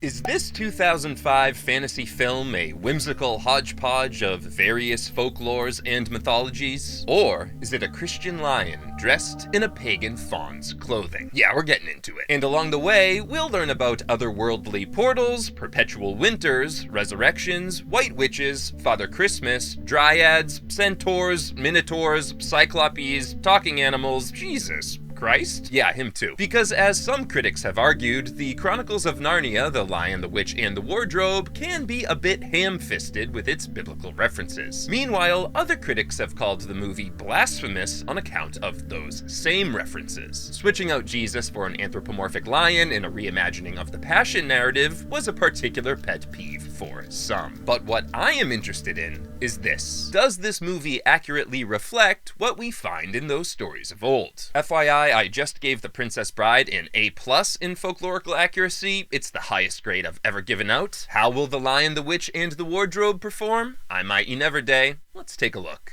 Is this 2005 fantasy film a whimsical hodgepodge of various folklores and mythologies? Or is it a Christian lion dressed in a pagan faun's clothing? Yeah, we're getting into it. And along the way, we'll learn about otherworldly portals, perpetual winters, resurrections, white witches, Father Christmas, Dryads, Centaurs, Minotaurs, Cyclopes, talking animals, Jesus Christ? Yeah, him too. Because as some critics have argued, the Chronicles of Narnia, The Lion, the Witch, and the Wardrobe can be a bit ham-fisted with its biblical references. Meanwhile, other critics have called the movie blasphemous on account of those same references. Switching out Jesus for an anthropomorphic lion in a reimagining of the Passion narrative was a particular pet peeve for some. But what I am interested in is this. Does this movie accurately reflect what we find in those stories of old? FYI, I just gave The Princess Bride an A+ in folklorical accuracy. It's the highest grade I've ever given out. How will The Lion, the Witch, and the Wardrobe perform? I might you never day. Let's take a look.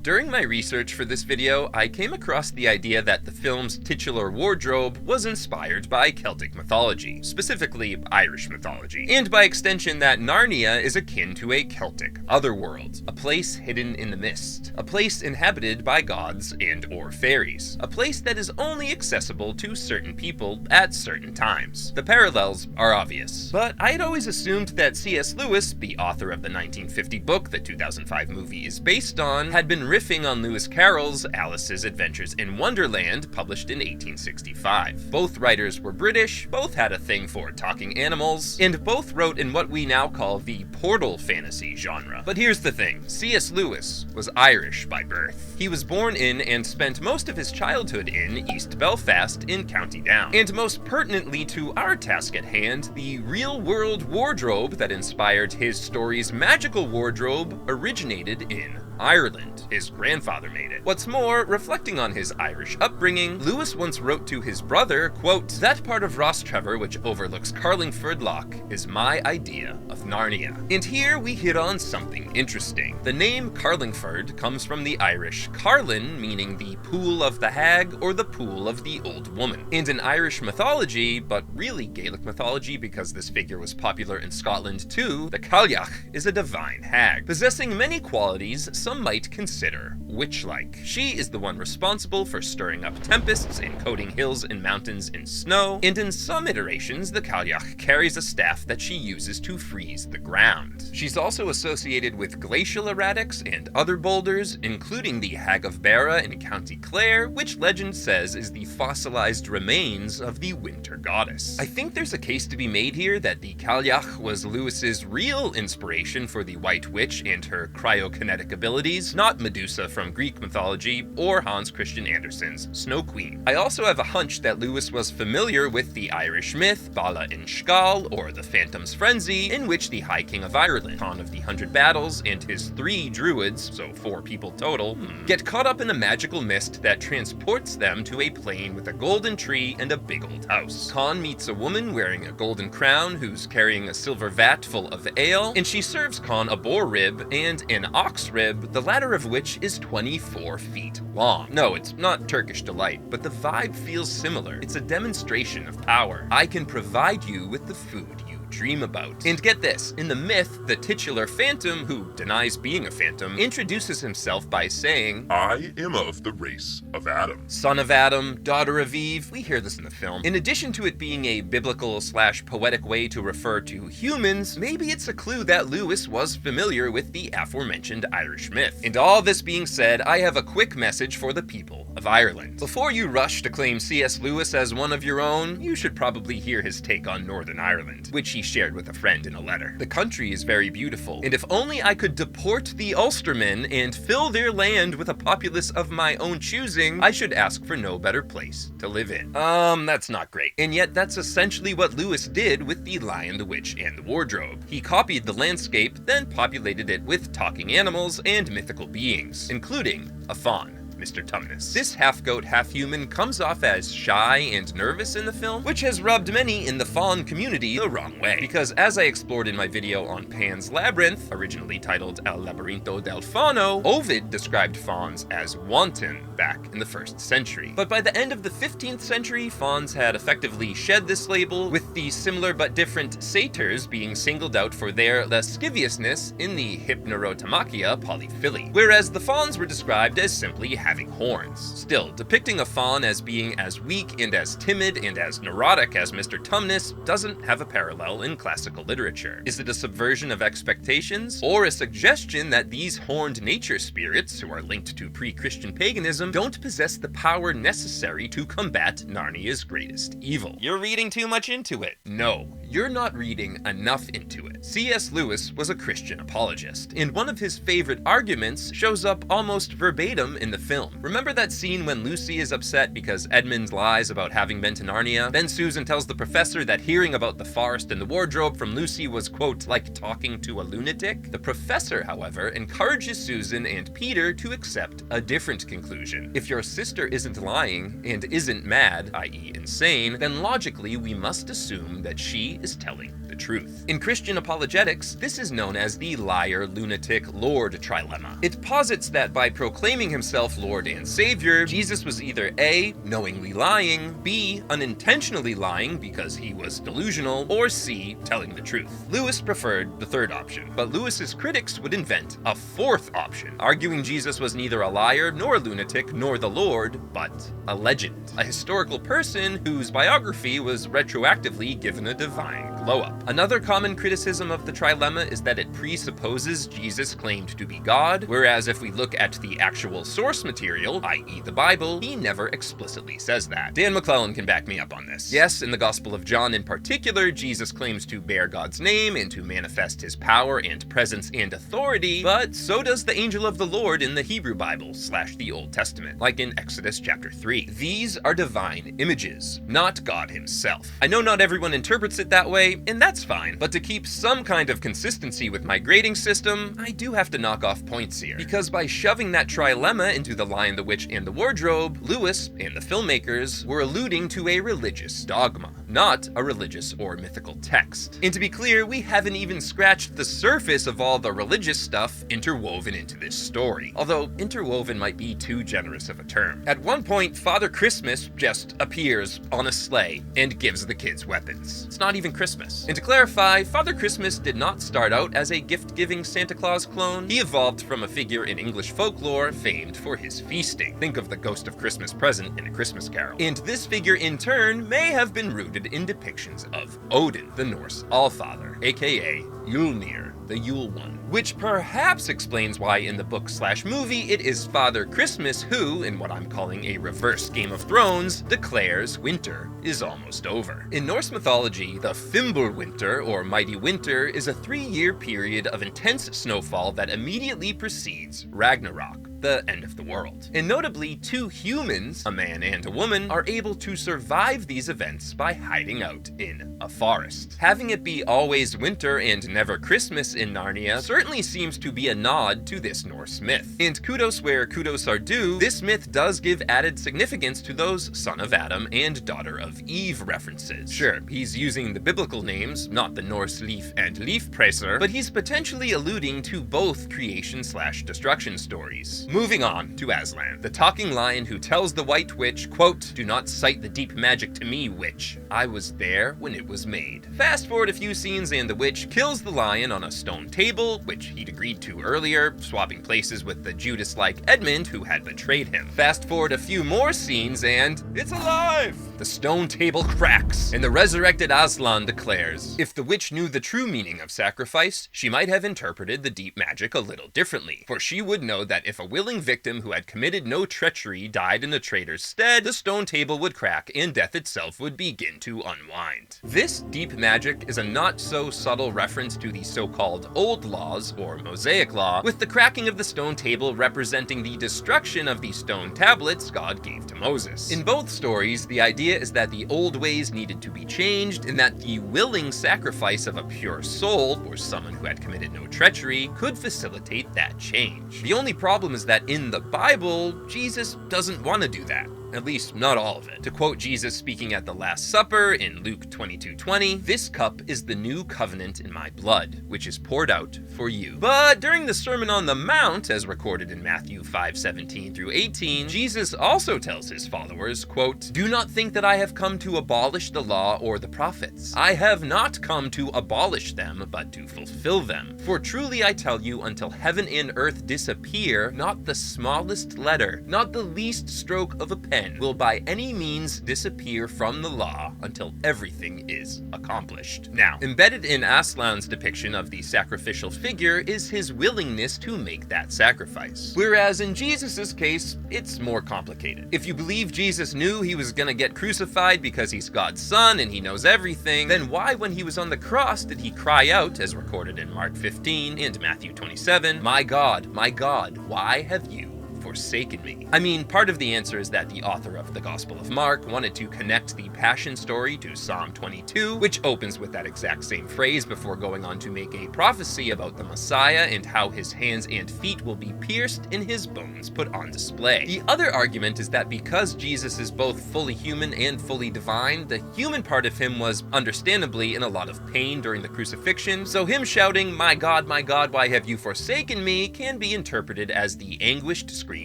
During my research for this video, I came across the idea that the film's titular wardrobe was inspired by Celtic mythology, specifically Irish mythology, and by extension that Narnia is akin to a Celtic otherworld, a place hidden in the mist, a place inhabited by gods and or fairies, a place that is only accessible to certain people at certain times. The parallels are obvious, but I had always assumed that C.S. Lewis, the author of the 1950 book the 2005 movie is based on, had been riffing on Lewis Carroll's Alice's Adventures in Wonderland, published in 1865. Both writers were British, both had a thing for talking animals, and both wrote in what we now call the portal fantasy genre. But here's the thing, C.S. Lewis was Irish by birth. He was born in and spent most of his childhood in East Belfast in County Down. And most pertinently to our task at hand, the real-world wardrobe that inspired his story's magical wardrobe originated in Ireland. His grandfather made it. What's more, reflecting on his Irish upbringing, Lewis once wrote to his brother, quote, "That part of Rostrevor which overlooks Carlingford Loch is my idea of Narnia." And here we hit on something interesting. The name Carlingford comes from the Irish Carlin, meaning the pool of the hag or the pool of the old woman. And in Irish mythology, but really Gaelic mythology because this figure was popular in Scotland too, the Cailleach is a divine hag, possessing many qualities some might consider witch-like. She is the one responsible for stirring up tempests and coating hills and mountains in snow, and in some iterations, the Cailleach carries a staff that she uses to freeze the ground. She's also associated with glacial erratics and other boulders, including the Hag of Bara in County Clare, which legend says is the fossilized remains of the winter goddess. I think there's a case to be made here that the Cailleach was Lewis's real inspiration for the White Witch and her cryokinetic abilities, not Medusa from Greek mythology or Hans Christian Andersen's Snow Queen. I also have a hunch that Lewis was familiar with the Irish myth Bala in Skáal, or the Phantom's Frenzy, in which the High King of Ireland, Conn of the 100 Battles, and his 3 druids, so 4 people total, get caught up in a magical mist that transports them to a plain with a golden tree and a big old house. Conn meets a woman wearing a golden crown who's carrying a silver vat full of ale, and she serves Conn a boar rib and an ox rib, the latter of which is 24 feet long. No, it's not Turkish delight, but the vibe feels similar. It's a demonstration of power. I can provide you with the food you dream about. And get this, in the myth, the titular phantom, who denies being a phantom, introduces himself by saying, "I am of the race of Adam." Son of Adam, daughter of Eve, we hear this in the film. In addition to it being a biblical/poetic way to refer to humans, maybe it's a clue that Lewis was familiar with the aforementioned Irish myth. And all this being said, I have a quick message for the people of Ireland. Before you rush to claim C.S. Lewis as one of your own, you should probably hear his take on Northern Ireland, which he shared with a friend in a letter. The country is very beautiful, and if only I could deport the Ulstermen and fill their land with a populace of my own choosing, I should ask for no better place to live in. That's not great. And yet that's essentially what Lewis did with The Lion, the Witch, and the Wardrobe. He copied the landscape, then populated it with talking animals and mythical beings, including a faun. Mr. Tumnus. This half-goat, half-human comes off as shy and nervous in the film, which has rubbed many in the Faun community the wrong way, because as I explored in my video on Pan's Labyrinth, originally titled El Labirinto del Fauno, Ovid described fauns as wanton back in the 1st century. But by the end of the 15th century, fauns had effectively shed this label, with the similar but different satyrs being singled out for their lasciviousness in the Hypnerotomachia polyphily, whereas the fauns were described as simply having horns. Still, depicting a faun as being as weak and as timid and as neurotic as Mr. Tumnus doesn't have a parallel in classical literature. Is it a subversion of expectations, or a suggestion that these horned nature spirits, who are linked to pre-Christian paganism, don't possess the power necessary to combat Narnia's greatest evil? You're reading too much into it. No, you're not reading enough into it. C.S. Lewis was a Christian apologist, and one of his favorite arguments shows up almost verbatim in the film. Remember that scene when Lucy is upset because Edmund lies about having been to Narnia? Then Susan tells the professor that hearing about the forest and the wardrobe from Lucy was, quote, like talking to a lunatic? The professor, however, encourages Susan and Peter to accept a different conclusion. If your sister isn't lying and isn't mad, i.e. insane, then logically we must assume that she is telling the truth. In Christian apologetics, this is known as the liar-lunatic-lord trilemma. It posits that by proclaiming himself Lord and Savior, Jesus was either A, knowingly lying, B, unintentionally lying because he was delusional, or C, telling the truth. Lewis preferred the third option, but Lewis's critics would invent a fourth option, arguing Jesus was neither a liar nor a lunatic nor the Lord, but a legend, a historical person whose biography was retroactively given a divine glow-up. Another common criticism of the trilemma is that it presupposes Jesus claimed to be God, whereas if we look at the actual source material, i.e. the Bible, he never explicitly says that. Dan McClellan can back me up on this. Yes, in the Gospel of John in particular, Jesus claims to bear God's name and to manifest his power and presence and authority, but so does the angel of the Lord in the Hebrew Bible / the Old Testament, like in Exodus chapter 3. These are divine images, not God himself. I know not everyone interprets it that way, and that's fine, but to keep some kind of consistency with my grading system, I do have to knock off points here. Because by shoving that trilemma into The Lion, the Witch, and the Wardrobe, Lewis and the filmmakers were alluding to a religious dogma, not a religious or mythical text. And to be clear, we haven't even scratched the surface of all the religious stuff interwoven into this story. Although interwoven might be too generous of a term. At one point, Father Christmas just appears on a sleigh and gives the kids weapons. It's not even Christmas. And to clarify, Father Christmas did not start out as a gift-giving Santa Claus clone. He evolved from a figure in English folklore famed for his feasting. Think of the Ghost of Christmas Present in A Christmas Carol. And this figure in turn may have been rooted in depictions of Odin, the Norse Allfather, aka Yulnir, the Yule One, which perhaps explains why in the book / movie it is Father Christmas who, in what I'm calling a reverse Game of Thrones, declares winter is almost over. In Norse mythology, the Fimbulwinter, or Mighty Winter, is a 3-year period of intense snowfall that immediately precedes Ragnarok, the end of the world. And notably, 2 humans, a man and a woman, are able to survive these events by hiding out in a forest. Having it be always winter and never Christmas in Narnia certainly seems to be a nod to this Norse myth. And kudos where kudos are due, this myth does give added significance to those son of Adam and daughter of Eve references. Sure, he's using the biblical names, not the Norse Leaf and Leafpreser, but he's potentially alluding to both creation / destruction stories. Moving on to Aslan, the talking lion who tells the White Witch, quote, "Do not cite the deep magic to me, witch. I was there when it was made." Fast forward a few scenes and the witch kills the lion on a stone table, which he'd agreed to earlier, swapping places with the Judas-like Edmund who had betrayed him. Fast forward a few more scenes and it's alive! The stone table cracks, and the resurrected Aslan declares, if the witch knew the true meaning of sacrifice, she might have interpreted the deep magic a little differently, for she would know that if a willing victim who had committed no treachery died in the traitor's stead, the stone table would crack and death itself would begin to unwind. This deep magic is a not so subtle reference to the so-called old laws, or Mosaic law, with the cracking of the stone table representing the destruction of the stone tablets God gave to Moses. In both stories, the idea is that the old ways needed to be changed, and that the willing sacrifice of a pure soul, or someone who had committed no treachery, could facilitate that change. The only problem is is that in the Bible, Jesus doesn't want to do that. At least, not all of it. To quote Jesus speaking at the Last Supper in Luke 22:20, "This cup is the new covenant in my blood, which is poured out for you." But during the Sermon on the Mount, as recorded in Matthew 5:17 through 18, Jesus also tells his followers, quote, "Do not think that I have come to abolish the law or the prophets. I have not come to abolish them, but to fulfill them. For truly I tell you, until heaven and earth disappear, not the smallest letter, not the least stroke of a pen, will by any means disappear from the law until everything is accomplished." Now, embedded in Aslan's depiction of the sacrificial figure is his willingness to make that sacrifice. Whereas in Jesus' case, it's more complicated. If you believe Jesus knew he was gonna get crucified because he's God's son and he knows everything, then why, when he was on the cross, did he cry out, as recorded in Mark 15 and Matthew 27, my God, why have you forsaken me?" I mean, part of the answer is that the author of the Gospel of Mark wanted to connect the Passion story to Psalm 22, which opens with that exact same phrase before going on to make a prophecy about the Messiah and how his hands and feet will be pierced and his bones put on display. The other argument is that because Jesus is both fully human and fully divine, the human part of him was understandably in a lot of pain during the crucifixion, so him shouting, my God, why have you forsaken me?" can be interpreted as the anguished screams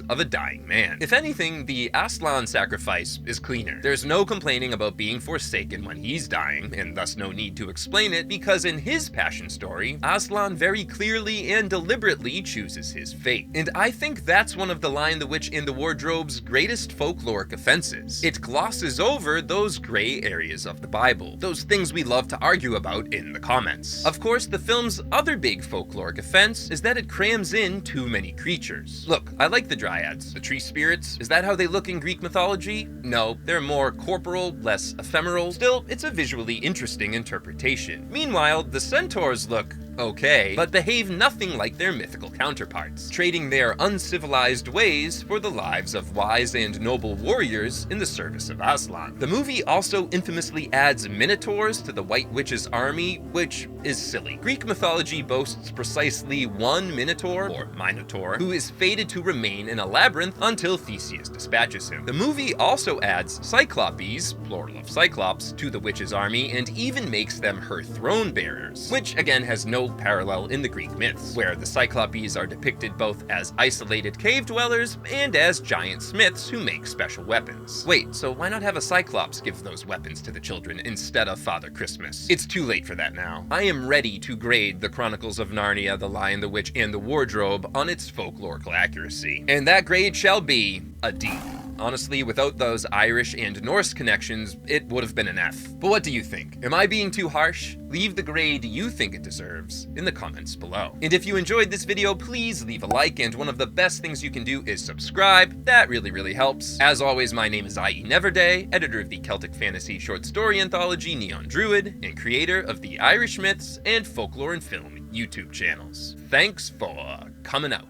of a dying man. If anything, the Aslan sacrifice is cleaner. There's no complaining about being forsaken when he's dying, and thus no need to explain it, because in his Passion story, Aslan very clearly and deliberately chooses his fate. And I think that's one of the Lion, the Witch, and the Wardrobe's greatest folkloric offenses. It glosses over those gray areas of the Bible, those things we love to argue about in the comments. Of course, the film's other big folkloric offense is that it crams in too many creatures. Look, I like the Dryads, the tree spirits. Is that how they look in Greek mythology? No, they're more corporal, less ephemeral. Still, it's a visually interesting interpretation. Meanwhile, the Centaurs look okay, but behave nothing like their mythical counterparts, trading their uncivilized ways for the lives of wise and noble warriors in the service of Aslan. The movie also infamously adds Minotaurs to the White Witch's army, which is silly. Greek mythology boasts precisely one Minotaur, or Minotaur, who is fated to remain in a labyrinth until Theseus dispatches him. The movie also adds Cyclopes, plural of Cyclops, to the witch's army, and even makes them her throne bearers, which again has no parallel in the Greek myths, where the Cyclopes are depicted both as isolated cave dwellers and as giant smiths who make special weapons. Wait, so why not have a Cyclops give those weapons to the children instead of Father Christmas? It's too late for that now. I am ready to grade the Chronicles of Narnia, the Lion, the Witch, and the Wardrobe on its folklorical accuracy. And that grade shall be a D. Honestly, without those Irish and Norse connections, it would have been an F. But what do you think? Am I being too harsh? Leave the grade you think it deserves in the comments below. And if you enjoyed this video, please leave a like, and one of the best things you can do is subscribe. That really helps. As always, my name is I.E. Neverday, editor of the Celtic fantasy short story anthology Neon Druid, and creator of the Irish Myths and Folklore and Film YouTube channels. Thanks for coming out.